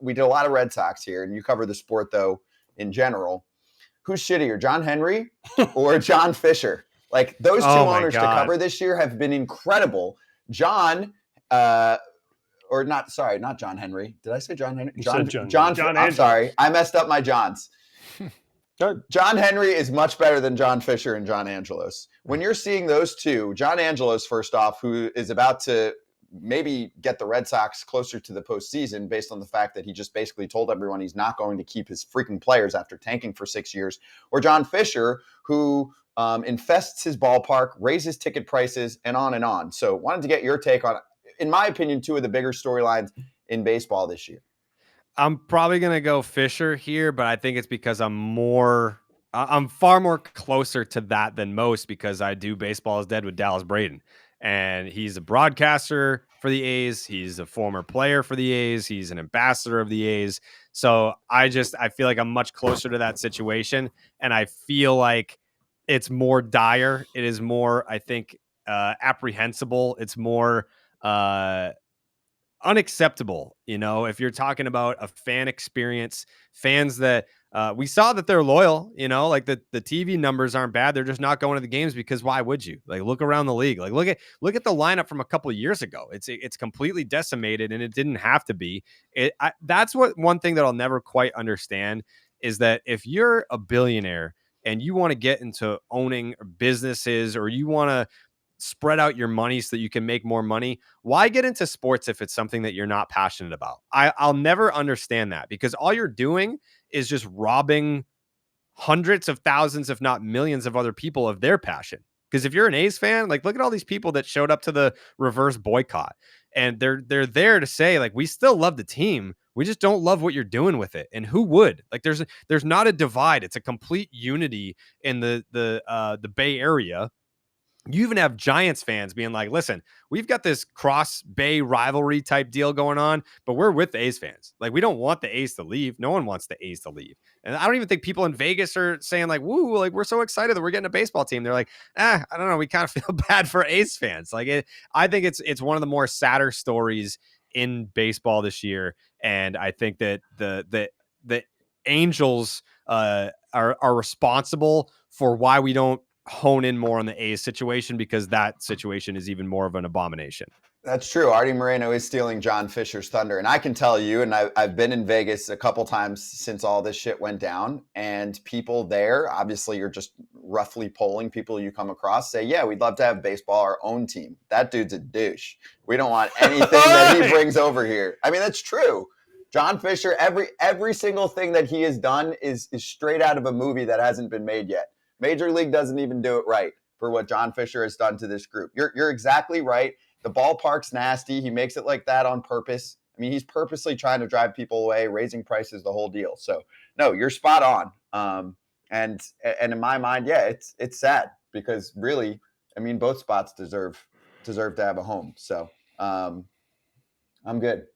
we did a lot of Red Sox here, and you cover the sport though in general. Who's shittier, John Henry or John Fisher? Like those two Oh my owners to God. cover this year have been incredible. John, or not, sorry, not John Henry. Did I say John Henry? John I'm sorry. I messed up my Johns. John Henry is much better than John Fisher and John Angelos. When you're seeing those two, John Angelos, first off, who is about to maybe get the Red Sox closer to the postseason based on the fact that he just basically told everyone he's not going to keep his freaking players after tanking for 6 years, or John Fisher, who infests his ballpark, raises ticket prices, and on and on. So wanted to get your take on, in my opinion, two of the bigger storylines in baseball this year. I'm probably going to go Fisher here, but I think it's because I'm far more closer to that than most because I do Baseball is Dead with Dallas Braden. And he's a broadcaster for the A's. He's a former player for the A's. He's an ambassador of the A's. So I feel like I'm much closer to that situation. And I feel like it's more dire. It is more, I think, apprehensible. It's more unacceptable. If you're talking about a fan experience, fans that we saw that they're loyal, like the TV numbers aren't bad. They're just not going to the games because why would you? Like, look around the league. Like, look at the lineup from a couple of years ago. It's completely decimated, and it didn't have to be. That's one thing that I'll never quite understand is that if you're a billionaire and you want to get into owning businesses, or you want to spread out your money so that you can make more money, why get into sports if it's something that you're not passionate about? I'll never understand that, because all you're doing is just robbing hundreds of thousands, if not millions of other people of their passion. Because if you're an A's fan, like, look at all these people that showed up to the reverse boycott, and they're there to say, like, we still love the team. We just don't love what you're doing with it. And who would? Like, there's not a divide. It's a complete unity in the Bay Area. You even have Giants fans being like, listen, we've got this cross-Bay rivalry type deal going on, but we're with the A's fans. Like, we don't want the A's to leave. No one wants the A's to leave. And I don't even think people in Vegas are saying, like, woo, like, we're so excited that we're getting a baseball team. They're like, I don't know. We kind of feel bad for A's fans. Like, I think it's one of the more sadder stories in baseball this year. And I think that the Angels are responsible for why we don't hone in more on the A's situation, because that situation is even more of an abomination. That's true. Artie Moreno is stealing John Fisher's thunder. And I can tell you, and I've been in Vegas a couple times since all this shit went down, and people there, obviously you're just roughly polling people you come across, say, yeah, we'd love to have baseball, our own team. That dude's a douche. We don't want anything that he brings over here. I mean, that's true. John Fisher, every single thing that he has done is straight out of a movie that hasn't been made yet. Major League doesn't even do it right for what John Fisher has done to this group. You're exactly right. The ballpark's nasty. He makes it like that on purpose. I mean, he's purposely trying to drive people away, raising prices, the whole deal. So, no, you're spot on. And in my mind, yeah, it's sad, because really, I mean, both spots deserve to have a home. So, I'm good.